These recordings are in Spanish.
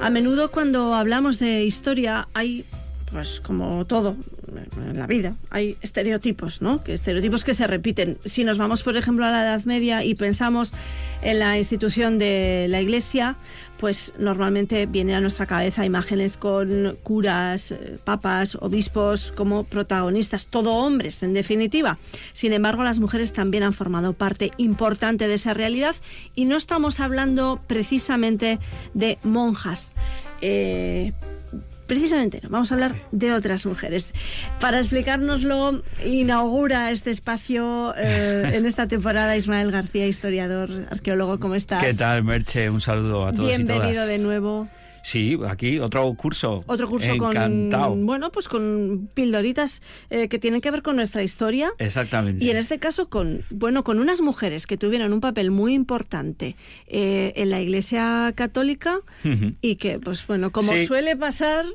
A menudo cuando hablamos de historia hay, pues como todo en la vida, hay estereotipos, ¿no? Estereotipos que se repiten. Si nos vamos, por ejemplo, a la Edad Media y pensamos en la institución de la Iglesia, pues normalmente vienen a nuestra cabeza imágenes con curas, papas, obispos como protagonistas, todo hombres, en definitiva. Sin embargo, las mujeres también han formado parte importante de esa realidad y no estamos hablando precisamente de monjas. Precisamente no, vamos a hablar de otras mujeres. Para explicárnoslo, inaugura este espacio en esta temporada Ismael García, historiador, arqueólogo. ¿Cómo estás? ¿Qué tal, Merche? Un saludo a todos y todas. Bienvenido de nuevo. Sí, aquí otro curso. Otro curso encantado. con pildoritas que tienen que ver con nuestra historia. Exactamente. Y en este caso con unas mujeres que tuvieron un papel muy importante en la Iglesia Católica y que, pues bueno, como sí. Suele pasar...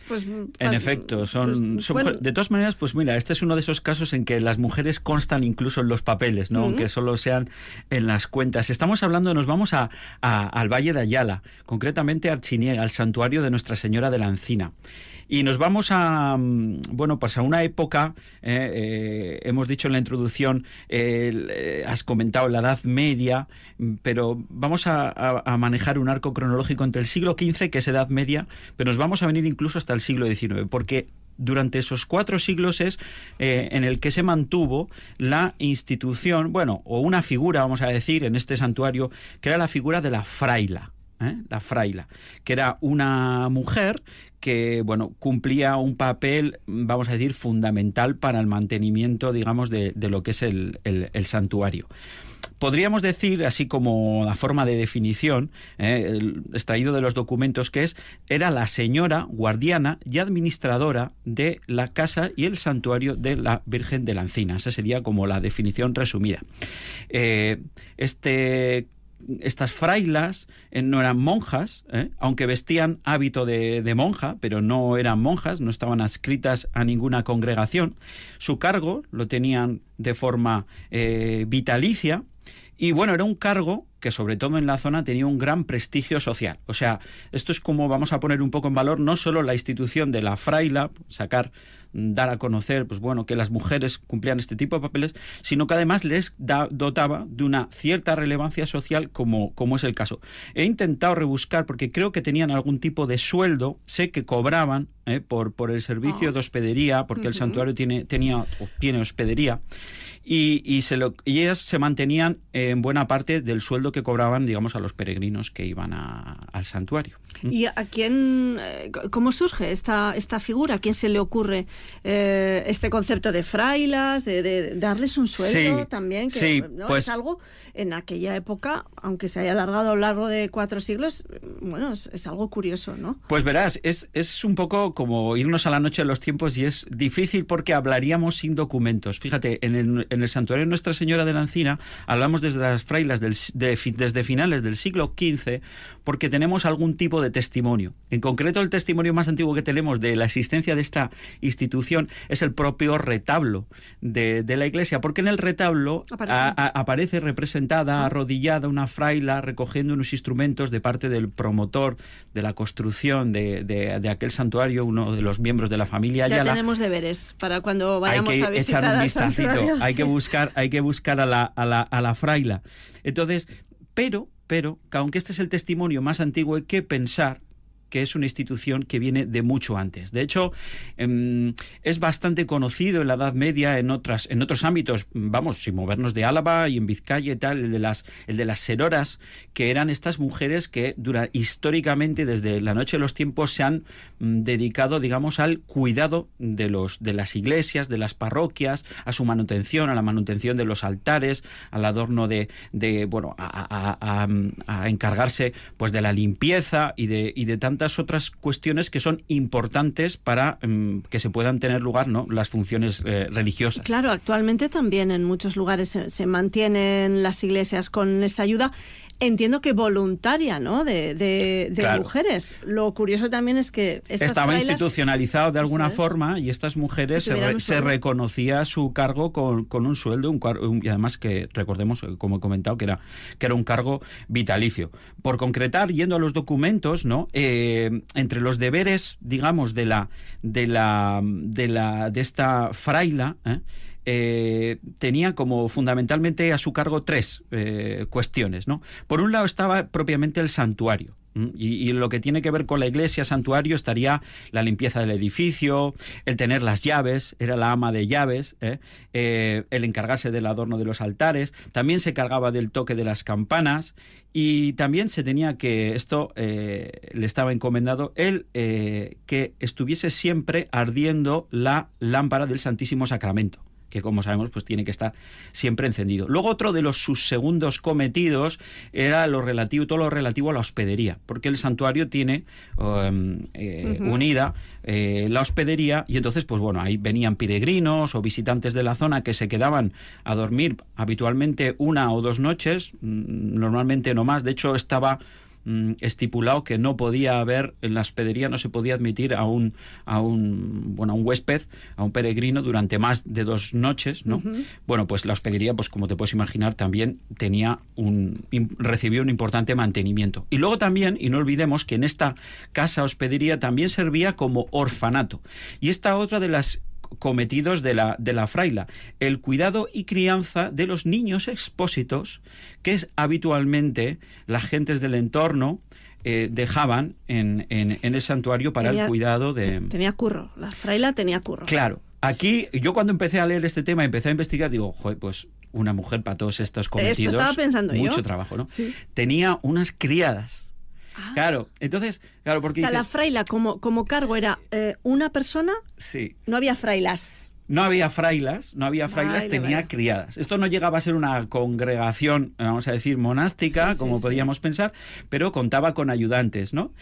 Pues, en efecto, son de todas maneras, pues mira, este es uno de esos casos en que las mujeres constan incluso en los papeles, ¿no? Aunque solo sean en las cuentas. Estamos hablando, nos vamos al Valle de Ayala, concretamente a Archiniega, al santuario de Nuestra Señora de la Encina. Y nos vamos a una época, hemos dicho en la introducción, has comentado la Edad Media, pero vamos a manejar un arco cronológico entre el siglo XV, que es Edad Media, pero nos vamos a venir incluso hasta el siglo XIX, porque durante esos 4 siglos es en el que se mantuvo la institución, o una figura, vamos a decir, en este santuario, que era la figura de la fraila. La fraila, que era una mujer que, cumplía un papel, vamos a decir, fundamental para el mantenimiento, digamos, de lo que es el santuario. Podríamos decir, así como la forma de definición, extraído de los documentos, era la señora guardiana y administradora de la casa y el santuario de la Virgen de la Encina. Esa sería como la definición resumida. Estas frailas no eran monjas, aunque vestían hábito de monja, pero no eran monjas, no estaban adscritas a ninguna congregación. Su cargo lo tenían de forma vitalicia y era un cargo que sobre todo en la zona tenía un gran prestigio social. O sea, esto es como vamos a poner un poco en valor no solo la institución de la fraila, dar a conocer que las mujeres cumplían este tipo de papeles, sino que además les dotaba de una cierta relevancia social como es el caso. He intentado rebuscar porque creo que tenían algún tipo de sueldo, sé que cobraban por el servicio de hospedería, porque el santuario tiene hospedería, y ellas se mantenían en buena parte del sueldo que cobraban, digamos, a los peregrinos que iban al santuario. ¿Y a quién, cómo surge esta figura? ¿A quién se le ocurre este concepto de frailas, de darles un sueldo también? Que, pues, es algo en aquella época, aunque se haya alargado a lo largo de 4 siglos, es algo curioso, ¿no? Pues verás, es un poco como irnos a la noche de los tiempos y es difícil porque hablaríamos sin documentos. Fíjate, en el santuario de Nuestra Señora de la Encina hablamos desde las frailas desde finales del siglo XV porque tenemos algún tipo de testimonio. En concreto, el testimonio más antiguo que tenemos de la existencia de esta institución es el propio retablo de la iglesia, porque en el retablo aparece representada, arrodillada, una fraila recogiendo unos instrumentos de parte del promotor de la construcción de aquel santuario, uno de los miembros de la familia Ayala. Ya tenemos deberes para cuando vayamos a visitar. Hay que echar un vistacito, hay que buscar a la fraila. Entonces, pero que aunque este es el testimonio más antiguo, hay que pensar que es una institución que viene de mucho antes. De hecho, es bastante conocido en la Edad Media en otros ámbitos, sin movernos de Álava y en Vizcaya y tal, el de las seroras, que eran estas mujeres que históricamente, desde la noche de los tiempos, se han dedicado, digamos, al cuidado de las iglesias, de las parroquias, a su manutención, a la manutención de los altares, al adorno a encargarse pues de la limpieza y de tantas otras cuestiones que son importantes para que se puedan tener lugar, ¿no?, las funciones religiosas. Claro, actualmente también en muchos lugares se mantienen las iglesias con esa ayuda. entiendo que voluntaria, ¿no? De claro. mujeres. Lo curioso también es que estaba institucionalizado de alguna forma y estas mujeres se reconocía su cargo con un sueldo, y además que recordemos, como he comentado, que era un cargo vitalicio. Por concretar, yendo a los documentos, ¿no? Entre los deberes, digamos, de esta fraila, tenía como fundamentalmente a su cargo 3 cuestiones, ¿no? Por un lado estaba propiamente el santuario. Y lo que tiene que ver con la iglesia, santuario, estaría la limpieza del edificio, el tener las llaves, era la ama de llaves, el encargarse del adorno de los altares, también se cargaba del toque de las campanas y también se tenía que, esto le estaba encomendado, que estuviese siempre ardiendo la lámpara del Santísimo Sacramento, que como sabemos pues tiene que estar siempre encendido. Luego otro de sus segundos cometidos era todo lo relativo a la hospedería, porque el santuario tiene unida la hospedería y entonces pues bueno, ahí venían peregrinos o visitantes de la zona que se quedaban a dormir habitualmente 1 o 2 noches, normalmente no más. De hecho estaba estipulado que no podía haber, en la hospedería no se podía admitir a un huésped, a un peregrino durante más de 2 noches, ¿no? Bueno, pues la hospedería, pues como te puedes imaginar, también recibió un importante mantenimiento. Y luego también, y no olvidemos que en esta casa hospedería también servía como orfanato. Y esta otra de las cometidos de la fraila, el cuidado y crianza de los niños expósitos que habitualmente las gentes del entorno dejaban en el santuario para el cuidado de... Tenía curro, la fraila tenía curro. Claro, aquí yo cuando empecé a leer este tema, empecé a investigar, digo, joder, pues una mujer para todos estos cometidos, esto estaba pensando mucho yo. Trabajo, ¿no? Sí. Tenía unas criadas. Claro, entonces, porque la fraila como cargo era una persona, sí. No había frailas. No había frailas, tenía vale. criadas. Esto no llegaba a ser una congregación, vamos a decir, monástica, como podíamos pensar, pero contaba con ayudantes, ¿no?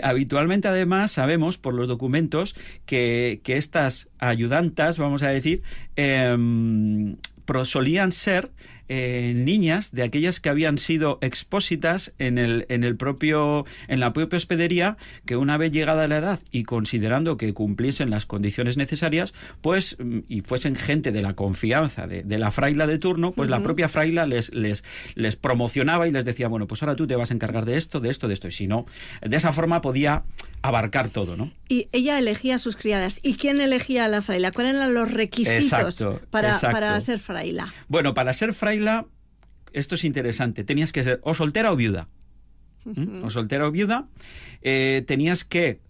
Habitualmente, además, sabemos por los documentos que estas ayudantas, vamos a decir, solían ser niñas de aquellas que habían sido expósitas en la propia hospedería, que una vez llegada la edad y considerando que cumpliesen las condiciones necesarias, pues, y fuesen gente de la confianza de la fraila de turno, pues la propia fraila les promocionaba y les decía, bueno, pues ahora tú te vas a encargar de esto, y si no, de esa forma podía abarcar todo, ¿no? Y ella elegía a sus criadas. ¿Y quién elegía a la fraila? ¿Cuáles eran los requisitos para ser fraila? Bueno, para ser fraila, esto es interesante, tenías que ser o soltera o viuda. O soltera o viuda, tenías que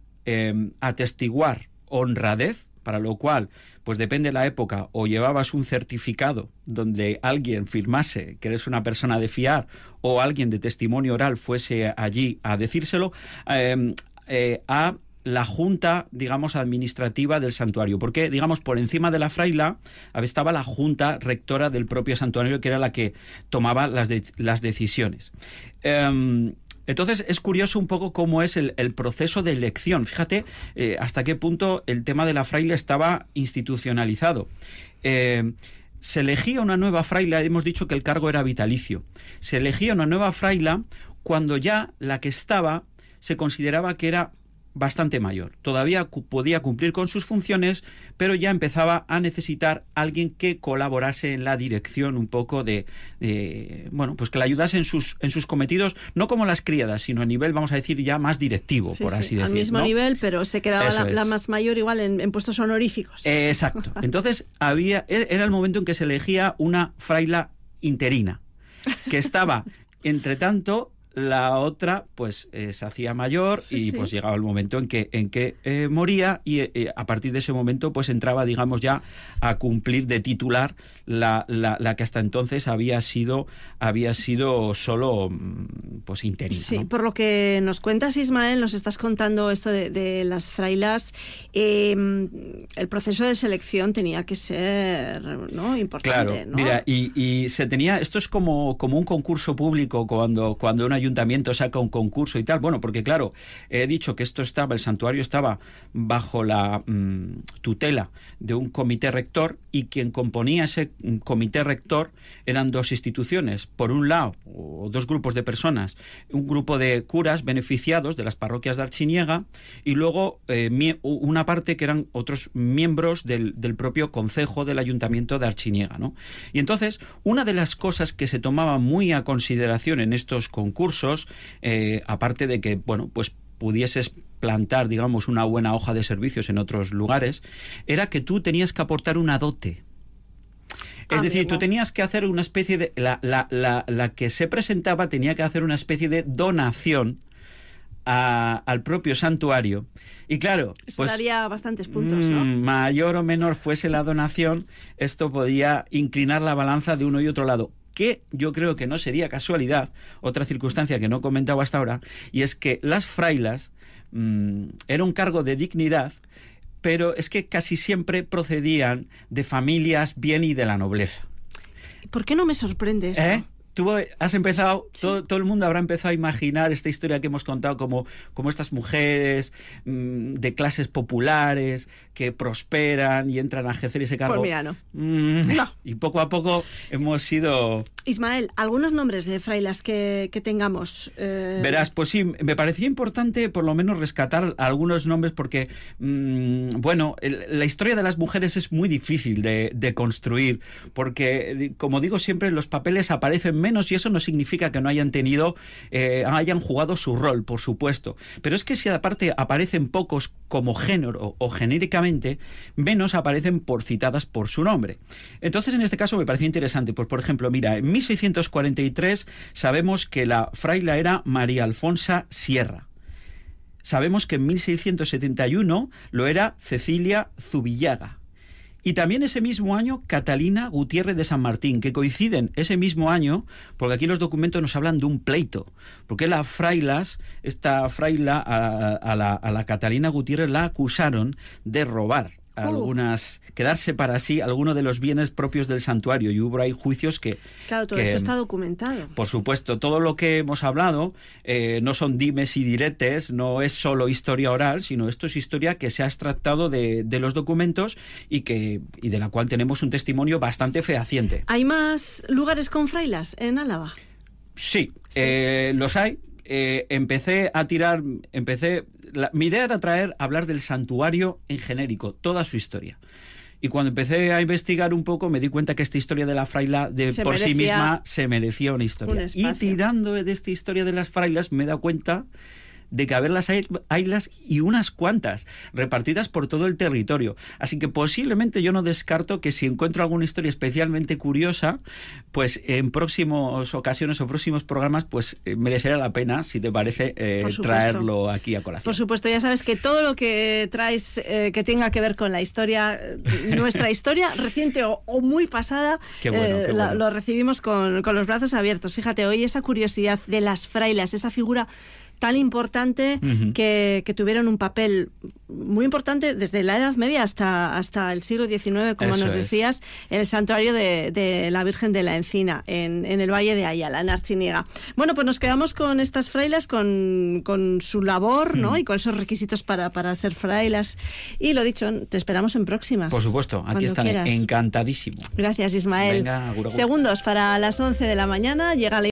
atestiguar honradez, para lo cual, pues depende de la época, o llevabas un certificado donde alguien firmase que eres una persona de fiar, o alguien de testimonio oral fuese allí a decírselo, a la junta, digamos, administrativa del santuario, porque, digamos, por encima de la fraila estaba la junta rectora del propio santuario, que era la que tomaba las decisiones. Entonces es curioso un poco cómo es el proceso de elección. Fíjate hasta qué punto el tema de la fraila estaba institucionalizado. Se elegía una nueva fraila, hemos dicho que el cargo era vitalicio. Se elegía una nueva fraila cuando ya la que estaba se consideraba que era bastante mayor. Todavía podía cumplir con sus funciones, pero ya empezaba a necesitar alguien que colaborase en la dirección un poco pues que le ayudase en sus cometidos, no como las criadas, sino a nivel, vamos a decir, ya más directivo, por así decirlo. Al mismo nivel, pero se quedaba la más mayor igual en puestos honoríficos. Exacto. Entonces era el momento en que se elegía una fraila interina, que estaba, entre tanto, la otra pues se hacía mayor pues llegaba el momento en que moría y a partir de ese momento pues entraba, digamos, ya a cumplir de titular la que hasta entonces había sido solo pues interina. Sí, ¿no? Por lo que nos cuentas, Ismael, nos estás contando esto de las frailas, el proceso de selección tenía que ser, ¿no?, importante. Claro, ¿no? Mira, y se tenía, esto es como un concurso público cuando un ayuntamiento saca un concurso y tal. Bueno, porque claro, he dicho que el santuario estaba bajo la tutela de un comité rector y quien componía ese comité rector eran dos instituciones. Por un lado, o dos grupos de personas, un grupo de curas beneficiados de las parroquias de Artziniega y luego una parte que eran otros miembros del propio concejo del ayuntamiento de Artziniega, ¿no? Y entonces, una de las cosas que se tomaba muy a consideración en estos concursos, aparte de que, bueno, pues pudieses plantar, digamos, una buena hoja de servicios en otros lugares, era que tú tenías que aportar una dote. Es decir, tú tenías que hacer una especie de... La que se presentaba tenía que hacer una especie de donación al propio santuario. Y claro, eso pues, daría bastantes puntos, ¿no? Mayor o menor fuese la donación, esto podía inclinar la balanza de uno y otro lado. Que yo creo que no sería casualidad, otra circunstancia que no he comentado hasta ahora, y es que las frailas era un cargo de dignidad, pero es que casi siempre procedían de familias bien y de la nobleza. ¿Por qué no me sorprende esto? Tú has empezado, sí. todo el mundo habrá empezado a imaginar esta historia que hemos contado como estas mujeres de clases populares que prosperan y entran a ejercer ese cargo. Pues mira, no. No. Y poco a poco hemos sido... Ismael, ¿algunos nombres de frailas que tengamos? Verás, pues sí, me parecía importante por lo menos rescatar algunos nombres porque, bueno, la historia de las mujeres es muy difícil de construir porque, como digo siempre, los papeles aparecen menos y eso no significa que no hayan hayan jugado su rol, por supuesto. Pero es que si aparte aparecen pocos como género o genéricamente, menos aparecen citadas por su nombre. Entonces, en este caso me parecía interesante. Pues, por ejemplo, mira, en 1643 sabemos que la fraila era María Alfonsa Sierra. Sabemos que en 1671 lo era Cecilia Zubillaga. Y también ese mismo año, Catalina Gutiérrez de San Martín, que coinciden ese mismo año, porque aquí los documentos nos hablan de un pleito, porque esta fraila a la Catalina Gutiérrez la acusaron de robar quedarse para sí algunos de los bienes propios del santuario, y hubo ahí juicios que... Claro, todo esto está documentado. Por supuesto, todo lo que hemos hablado no son dimes y diretes, no es solo historia oral, sino esto es historia que se ha extractado de los documentos y de la cual tenemos un testimonio bastante fehaciente. ¿Hay más lugares con frailas en Álava? Sí. Los hay. Mi idea era hablar del santuario en genérico, toda su historia. Y cuando empecé a investigar un poco, me di cuenta que esta historia de la fraila por sí misma se merecía una historia. Y tirando de esta historia de las frailas, me he dado cuenta de que haylas y unas cuantas, repartidas por todo el territorio. Así que posiblemente yo no descarto que si encuentro alguna historia especialmente curiosa, pues en próximas ocasiones o próximos programas, pues merecerá la pena, si te parece, traerlo aquí a colación. Por supuesto, ya sabes que todo lo que traes que tenga que ver con la historia, nuestra historia, reciente o muy pasada, qué bueno. Lo recibimos con los brazos abiertos. Fíjate, hoy esa curiosidad de las frailas, esa figura tan importante que tuvieron un papel muy importante desde la Edad Media hasta el siglo XIX, como nos decías, en el santuario de la Virgen de la Encina, en el Valle de Ayala, en Artziniega. Bueno, pues nos quedamos con estas frailas, con su labor, ¿no? Y con esos requisitos para ser frailas. Y lo dicho, te esperamos en próximas. Por supuesto, aquí estaré, encantadísimo. Gracias, Ismael. Venga, agur, agur. Segundos para las 11 de la mañana, llega la